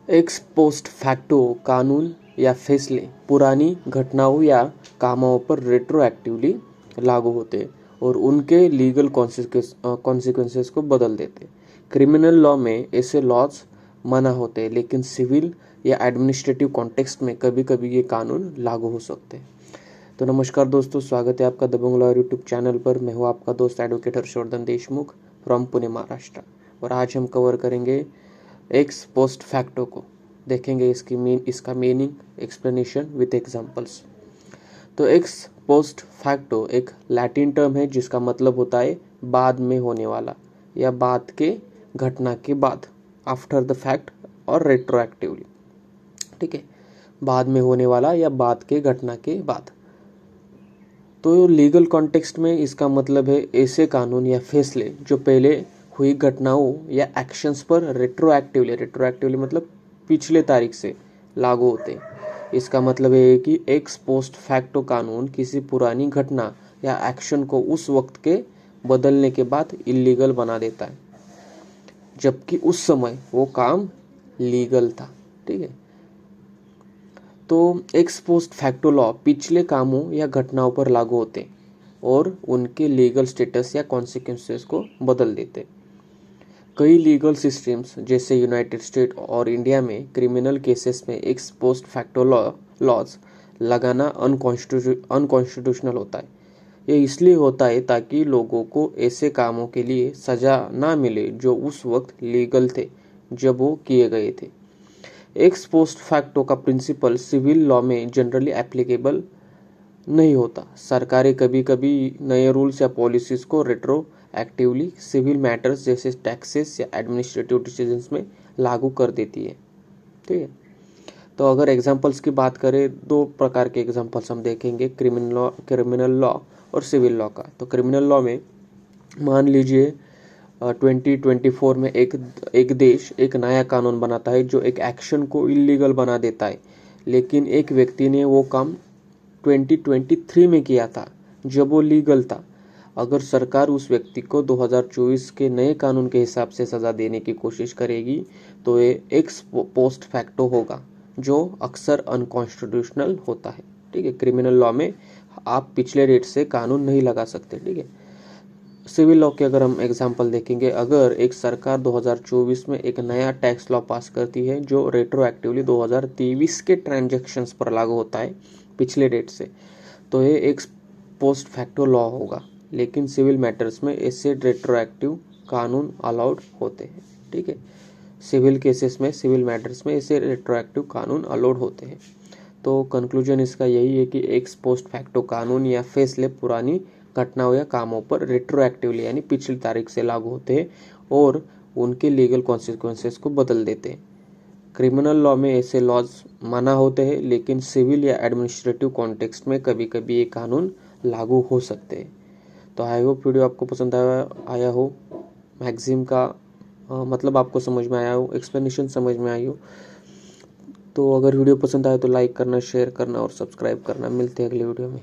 X post facto कानून या फैसले पुरानी घटनाओं या कामों पर रेट्रोएक्टिवली लागू होते हैं और उनके लीगल कॉन्सिक्वेंसेस को बदल देते हैं। क्रिमिनल लॉ में ऐसे लॉज मना होते हैं, लेकिन सिविल या एडमिनिस्ट्रेटिव कॉन्टेक्स्ट में कभी कभी ये कानून लागू हो सकते हैं। तो नमस्कार दोस्तों, स्वागत है आपका दबंग लॉयर यूट्यूब चैनल पर। मैं हूँ आपका दोस्त एडवोकेट हर्षवर्धन देशमुख फ्रॉम पुणे, महाराष्ट्र। और आज हम कवर करेंगे एक्स पोस्ट फैक्टो को। देखेंगे इसका मीनिंग, एक्सप्लेनेशन विद एग्जांपल्स। तो एक्स पोस्ट फैक्टो एक लैटिन टर्म है जिसका मतलब होता है बाद में होने वाला या बाद के घटना के बाद, आफ्टर द फैक्ट और रेट्रोएक्टिवली। ठीक है, बाद में होने वाला या बाद के घटना के बाद। तो लीगल कॉन्टेक्स्ट में इसका मतलब है ऐसे कानून या फैसले जो पहले हुई घटनाओं या एक्शंस पर रेट्रोएक्टिवली मतलब पिछले तारीख से लागू होते हैं। इसका मतलब है कि एक्स पोस्ट फैक्टो कानून किसी पुरानी घटना या एक्शन को उस वक्त के बदलने के बाद इलीगल बना देता है, जबकि उस समय वो काम लीगल था। ठीक है, तो एक्स पोस्ट फैक्टो लॉ पिछले कामों या घटनाओं पर लागू होते हैं और उनके लीगल स्टेटस या कॉन्सिक्वेंसेस को बदल देते हैं। कई लीगल सिस्टम्स जैसे यूनाइटेड स्टेट और इंडिया में क्रिमिनल केसेस में एक्स पोस्ट फैक्टो लॉज लगाना अनकॉन्स्टिट्यूशनल होता है। ये इसलिए होता है ताकि लोगों को ऐसे कामों के लिए सजा ना मिले जो उस वक्त लीगल थे जब वो किए गए थे। एक्स पोस्ट फैक्टो का प्रिंसिपल सिविल लॉ में जनरली एप्लीकेबल नहीं होता। सरकारें कभी कभी नए रूल्स या पॉलिसीज को रेट्रो एक्टिवली सिविल मैटर्स जैसे टैक्सेस या एडमिनिस्ट्रेटिव डिसीजंस में लागू कर देती है। ठीक है, तो अगर एग्जांपल्स की बात करें, दो प्रकार के एग्जांपल्स हम देखेंगे, क्रिमिनल लॉ और सिविल लॉ का। तो क्रिमिनल लॉ में मान लीजिए 2024 में एक देश एक नया कानून बनाता है जो एक एक्शन को इलीगल बना देता है, लेकिन एक व्यक्ति ने वो काम 2023 में किया था जब वो लीगल था। अगर सरकार उस व्यक्ति को 2024 के नए कानून के हिसाब से सजा देने की कोशिश करेगी तो ये एक्स पोस्ट फैक्टो होगा, जो अक्सर अनकॉन्स्टिट्यूशनल होता है। ठीक है, क्रिमिनल लॉ में आप पिछले डेट से कानून नहीं लगा सकते। ठीक है, सिविल लॉ के अगर हम एग्जांपल देखेंगे, अगर एक सरकार 2024 में एक नया टैक्स लॉ पास करती है जो रेट्रोएक्टिवली 2023 के ट्रांजैक्शंस पर लागू होता है पिछले डेट से, तो ये एक पोस्ट फैक्टो लॉ होगा। लेकिन सिविल मैटर्स में ऐसे रेट्रोएक्टिव कानून अलाउड होते हैं। ठीक है, सिविल केसेस में, सिविल मैटर्स में ऐसे रेट्रोएक्टिव कानून अलाउड होते हैं। तो कंक्लूजन इसका यही है कि एक्स पोस्ट फैक्टो कानून या फैसले पुरानी घटनाओं या कामों पर रेट्रोएक्टिवली यानी पिछली तारीख से लागू होते हैं और उनके लीगल कॉन्सिक्वेंसेस को बदल देते हैं। क्रिमिनल लॉ में ऐसे लॉज मना होते हैं, लेकिन सिविल या एडमिनिस्ट्रेटिव कॉन्टेक्स्ट में कभी कभी ये कानून लागू हो सकते हैं। तो आई होप वीडियो आपको पसंद आया हो, मैगजीन का मतलब आपको समझ में आया हो, एक्सप्लेनेशन समझ में आई हो। तो अगर वीडियो पसंद आए तो लाइक करना, शेयर करना और सब्सक्राइब करना। मिलते हैं अगले वीडियो में।